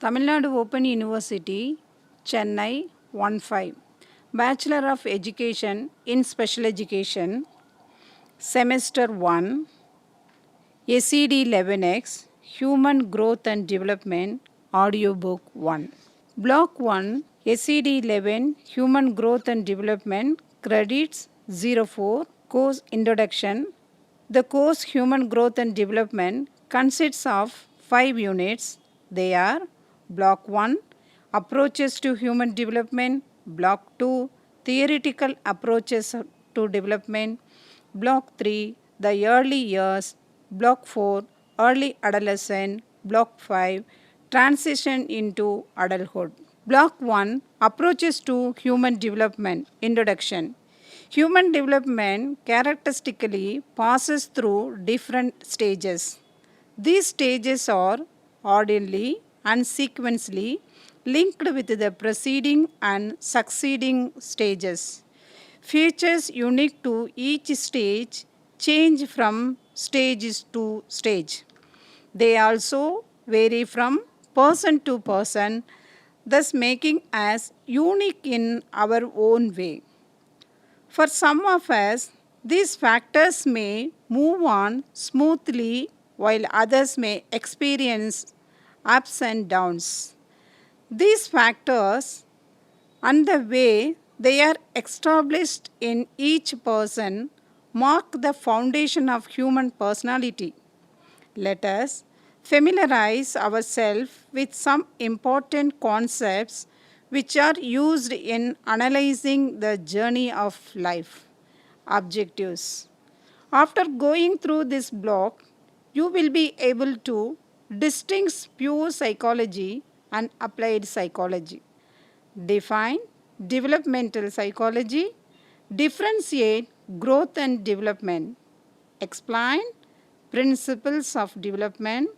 Tamil Nadu Open University, Chennai 15. Bachelor of Education in Special Education, Semester 1, SED 11X, Human Growth and Development, Audiobook 1. Block 1, SED 11, Human Growth and Development, Credits 04, Course Introduction. The course Human Growth and Development consists of 5 units. They are Block 1, Approaches to Human Development, Block 2, Theoretical Approaches to Development, Block 3, The Early Years, Block 4, Early Adolescent, Block 5, Transition into Adulthood. Block 1, Approaches to Human Development, Introduction. Human development characteristically passes through different stages. These stages are orderly and sequentially linked with the preceding and succeeding stages. Features unique to each stage change from stage to stage. They also vary from person to person, thus making us unique in our own way. For some of us, these factors may move on smoothly while others may experience ups and downs. These factors and the way they are established in each person mark the foundation of human personality. Let us familiarize ourselves with some important concepts which are used in analyzing the journey of life. Objectives. After going through this block, you will be able to distinguish pure psychology and applied psychology. Define developmental psychology. Differentiate growth and development. Explain principles of development.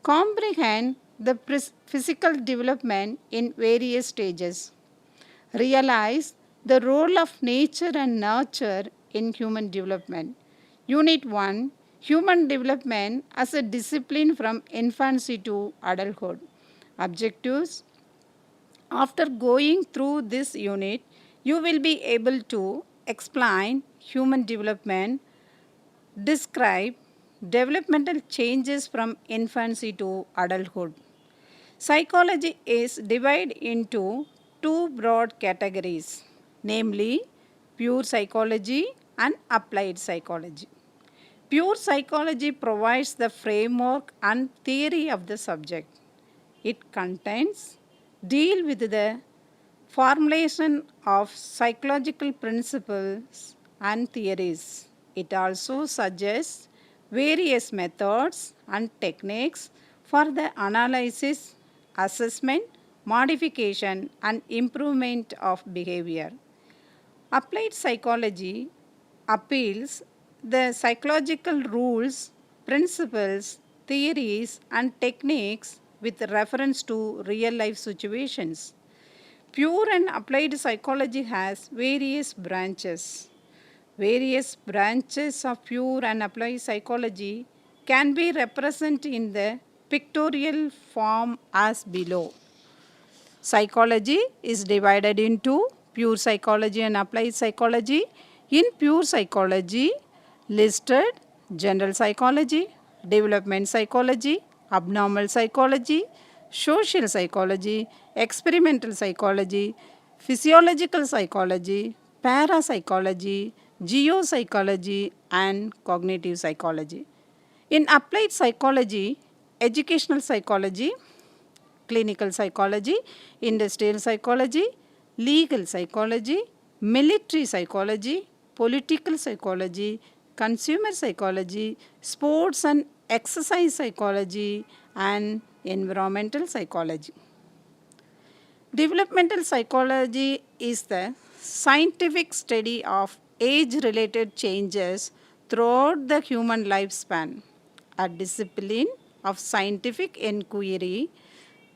Comprehend the physical development in various stages. Realize the role of nature and nurture in human development. Unit 1, Human Development as a Discipline from Infancy to Adulthood. Objectives. After going through this unit, you will be able to explain human development, describe developmental changes from infancy to adulthood. Psychology is divided into two broad categories, namely pure psychology and applied psychology. Pure psychology provides the framework and theory of the subject. It contains deal with the formulation of psychological principles and theories. It also suggests various methods and techniques for the analysis, assessment, modification, and improvement of behavior. Applied psychology appeals the psychological rules, principles, theories, and techniques with reference to real life situations. Pure and applied psychology has various branches. Various branches of pure and applied psychology can be represented in the pictorial form as below. Psychology is divided into pure psychology and applied psychology. In pure psychology, listed general psychology, development psychology, abnormal psychology, social psychology, experimental psychology, physiological psychology, parapsychology, geopsychology, and cognitive psychology. In applied psychology, educational psychology, clinical psychology, industrial psychology, legal psychology, military psychology, political psychology, consumer psychology, sports and exercise psychology, and environmental psychology. Developmental psychology is the scientific study of age-related changes throughout the human lifespan. A discipline of scientific inquiry,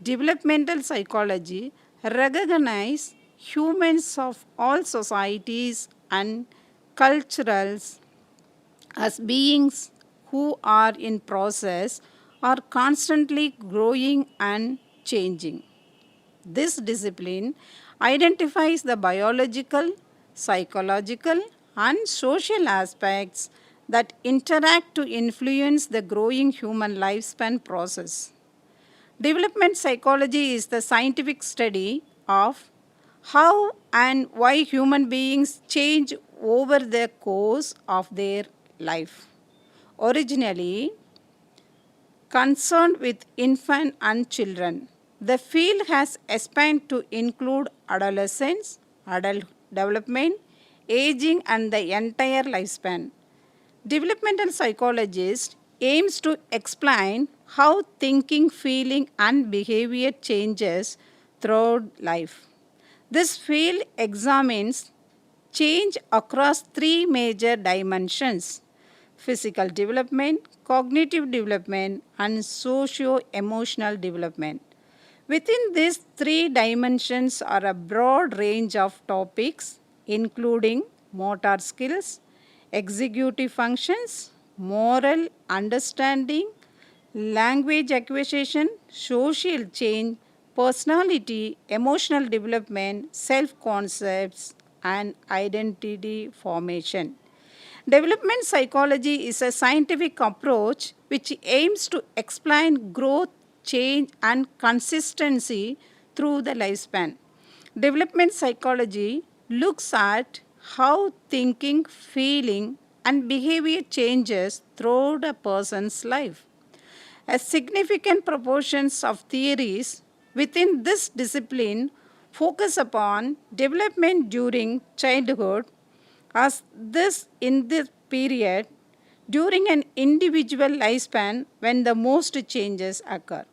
developmental psychology recognizes humans of all societies and cultures as beings who are in process, are constantly growing and changing. This discipline identifies the biological, psychological, and social aspects that interact to influence the growing human lifespan process. Development psychology is the scientific study of how and why human beings change over the course of their life. Originally, concerned with infant and children. The field has expanded to include adolescence, adult development, aging, and the entire lifespan. Developmental psychologist aims to explain how thinking, feeling, and behavior changes throughout life. This field examines change across three major dimensions: physical development, cognitive development, and socio emotional development. Within these three dimensions are a broad range of topics, including motor skills, executive functions, moral understanding, language acquisition, social change, personality, emotional development, self concepts, and identity formation. Development psychology is a scientific approach which aims to explain growth, change, and consistency through the lifespan. Development psychology looks at how thinking, feeling, and behavior changes throughout a person's life. A significant proportions of theories within this discipline focus upon development during childhood, as this in this period during an individual lifespan when the most changes occur.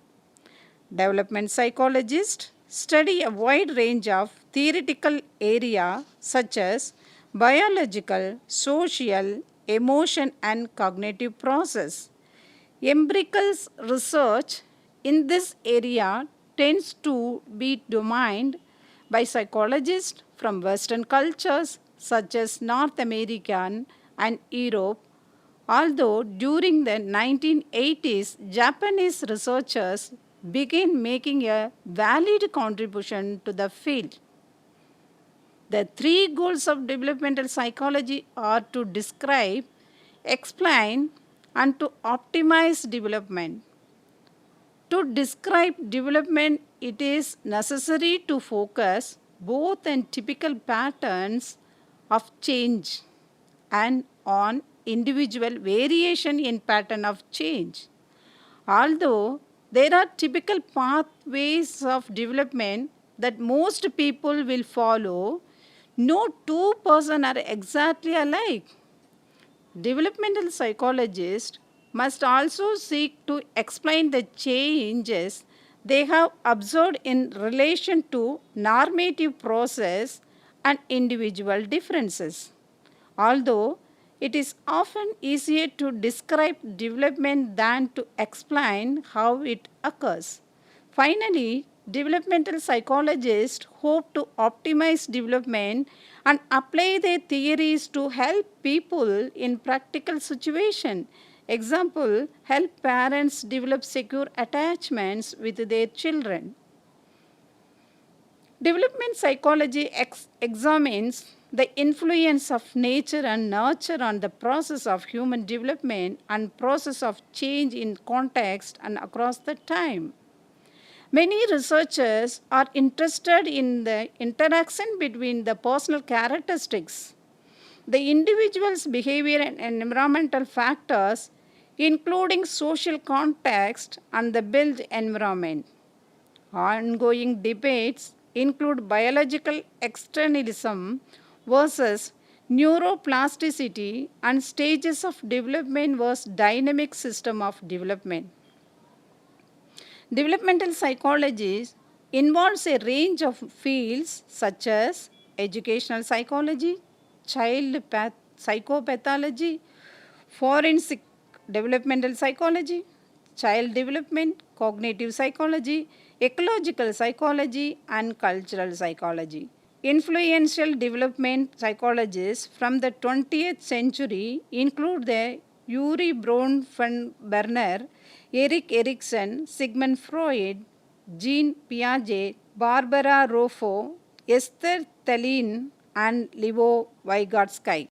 Development psychologists study a wide range of theoretical areas such as biological, social, emotion, and cognitive process. Empirical research in this area tends to be dominated by psychologists from Western cultures such as North America and Europe, although during the 1980s, Japanese researchers began making a valid contribution to the field. The three goals of developmental psychology are to describe, explain, and to optimize development. To describe development, it is necessary to focus both on typical patterns of change and on individual variation in pattern of change. Although there are typical pathways of development that most people will follow, no two persons are exactly alike. Developmental psychologists must also seek to explain the changes they have observed in relation to normative process and individual differences. Although it is often easier to describe development than to explain how it occurs. Finally, developmental psychologists hope to optimize development and apply their theories to help people in practical situations. Example, help parents develop secure attachments with their children. Development psychology examines the influence of nature and nurture on the process of human development and process of change in context and across the time. Many researchers are interested in the interaction between the personal characteristics, the individual's behavior and environmental factors, including social context and the built environment. Ongoing debates include biological externalism versus neuroplasticity and stages of development versus dynamic system of development. Developmental psychology involves a range of fields such as educational psychology, psychopathology, forensic developmental psychology, child development, cognitive psychology, ecological psychology, and cultural psychology. Influential development psychologists from the 20th century include the Yuri Braun von Berner, Erik Erikson, Sigmund Freud, Jean Piaget, Barbara Ruffo, Esther Thelin, and Leo Vygotsky.